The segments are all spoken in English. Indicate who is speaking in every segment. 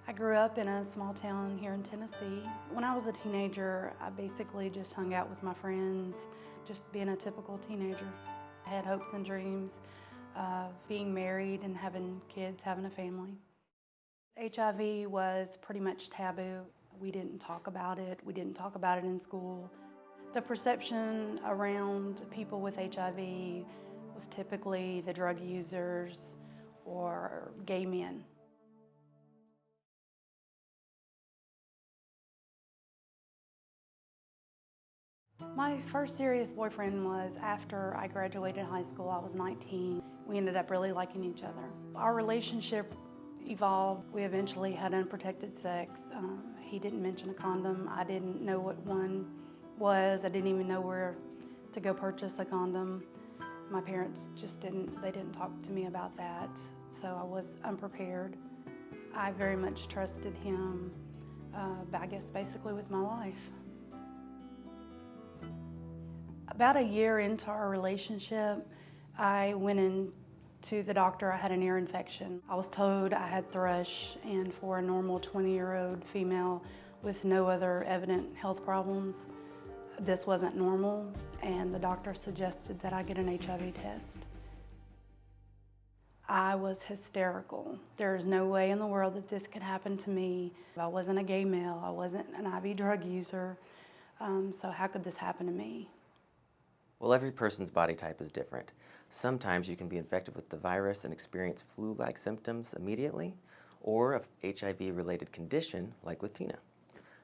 Speaker 1: I grew up in a small town here in Tennessee. When I was a teenager, I basically just hung out with my friends, just being a typical teenager. I had hopes and dreams of being married and having kids, having a family. HIV was pretty much taboo. We didn't talk about it. We didn't talk about it in school. The perception around people with HIV was typically the drug users or gay men. My first serious boyfriend was after I graduated high school. I was 19. We ended up really liking each other. Our relationship evolved. We eventually had unprotected sex. He didn't mention a condom. I didn't know what one was. I didn't even know where to go purchase a condom. My parents just didn't talk to me about that, so I was unprepared. I very much trusted him, I guess basically with my life. About a year into our relationship, I went into the doctor. I had an ear infection. I was told I had thrush, and for a normal 20-year-old female with no other evident health problems, this wasn't normal, and the doctor suggested that I get an HIV test. I was hysterical. There's no way in the world that this could happen to me. I wasn't a gay male. I wasn't an IV drug user, so how could this happen to me?
Speaker 2: Well, every person's body type is different. Sometimes you can be infected with the virus and experience flu-like symptoms immediately, or a HIV-related condition like with Tina.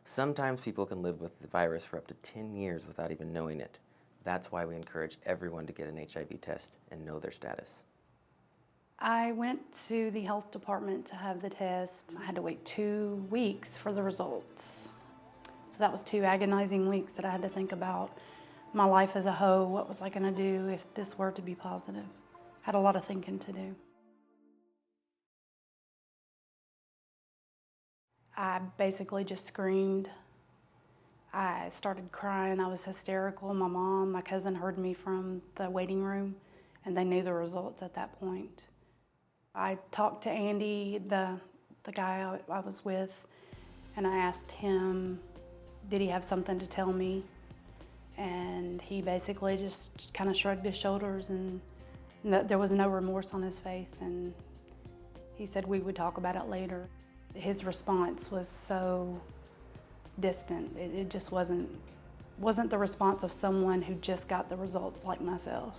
Speaker 2: Sometimes people can live with the virus for up to 10 years without even knowing it. That's why we encourage everyone to get an HIV test and know their status.
Speaker 1: I went to the health department to have the test. I had to wait 2 weeks for the results. So that was 2 agonizing weeks that I had to think about my life as a whole. What was I going to do if this were to be positive? Had a lot of thinking to do. I basically just screamed. I started crying. I was hysterical. My mom, my cousin heard me from the waiting room, and they knew the results at that point. I talked to Andy, the guy I was with, and I asked him, did he have something to tell me? And he basically just kind of shrugged his shoulders, and there was no remorse on his face, and he said we would talk about it later. His response was so distant. It just wasn't the response of someone who just got the results like myself.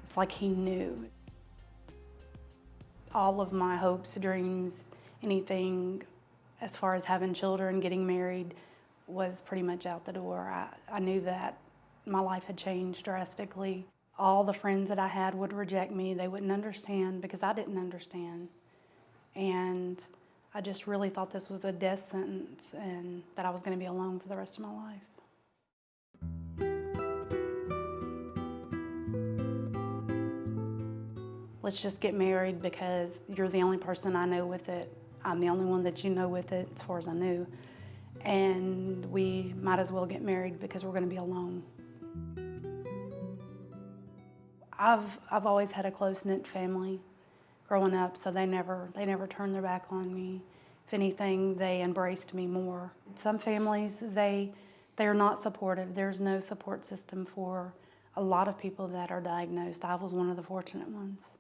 Speaker 1: It's like he knew. All of my hopes, dreams, anything as far as having children, getting married, was pretty much out the door. I knew that my life had changed drastically. All the friends that I had would reject me. They wouldn't understand because I didn't understand. And I just really thought this was a death sentence and that I was going to be alone for the rest of my life. Let's just get married because you're the only person I know with it. I'm the only one that you know with it, as far as I knew. And we might as well get married because we're going to be alone. I've always had a close-knit family growing up, so they never turned their back on me. If anything, they embraced me more. Some families, they are not supportive. There's no support system for a lot of people that are diagnosed. I was one of the fortunate ones.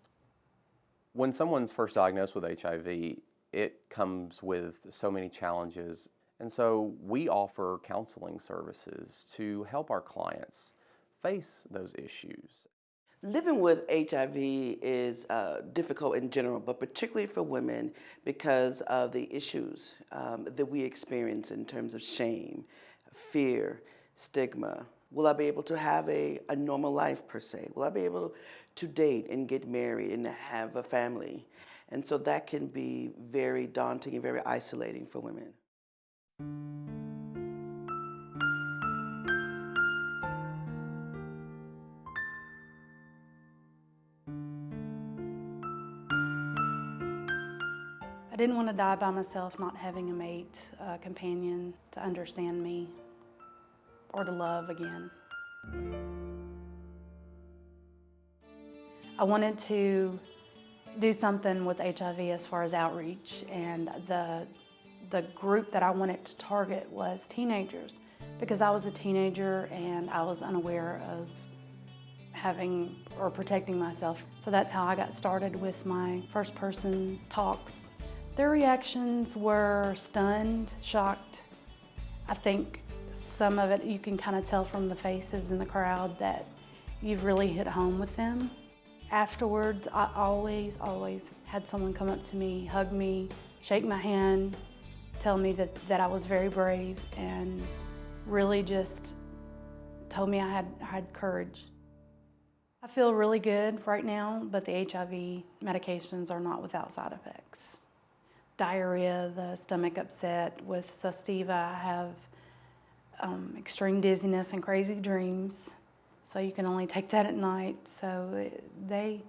Speaker 3: When someone's first diagnosed with HIV, it comes with so many challenges. And so we offer counseling services to help our clients face those issues.
Speaker 4: Living with HIV is difficult in general, but particularly for women because of the issues that we experience in terms of shame, fear, stigma. Will I be able to have a normal life per se? Will I be able to date and get married and have a family? And so that can be very daunting and very isolating for women.
Speaker 1: I didn't want to die by myself, not having a mate, a companion to understand me or to love again. I wanted to do something with HIV as far as outreach, and the group that I wanted to target was teenagers, because I was a teenager and I was unaware of having or protecting myself. So that's how I got started with my first person talks. Their reactions were stunned, shocked. I think some of it you can kind of tell from the faces in the crowd that you've really hit home with them. Afterwards, I always had someone come up to me, hug me, shake my hand, tell me that I was very brave, and really just told me I had courage. I feel really good right now, but the HIV medications are not without side effects. Diarrhea, the stomach upset. With Sustiva, I have extreme dizziness and crazy dreams, so you can only take that at night. So they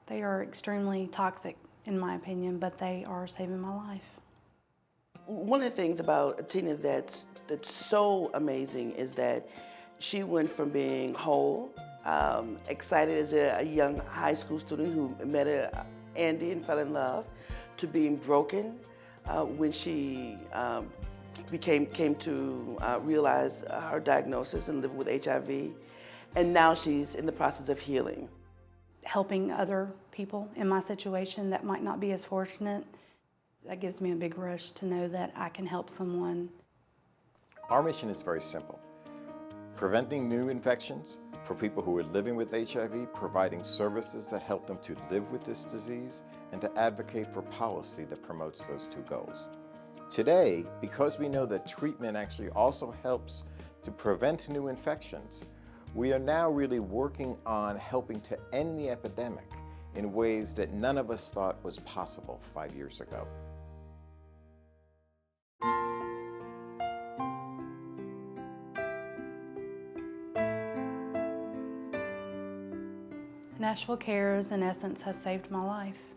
Speaker 1: are extremely toxic in my opinion, but they are saving my life.
Speaker 4: One of the things about Tina that's so amazing is that she went from being whole, excited as a young high school student who met Andy and fell in love, to being broken when she came to realize her diagnosis and living with HIV, and now she's in the process of healing.
Speaker 1: Helping other people in my situation that might not be as fortunate, that gives me a big rush to know that I can help someone.
Speaker 5: Our mission is very simple: preventing new infections for people who are living with HIV, providing services that help them to live with this disease, and to advocate for policy that promotes those two goals. Today, because we know that treatment actually also helps to prevent new infections, we are now really working on helping to end the epidemic in ways that none of us thought was possible 5 years ago.
Speaker 1: Nashville Cares, in essence, has saved my life.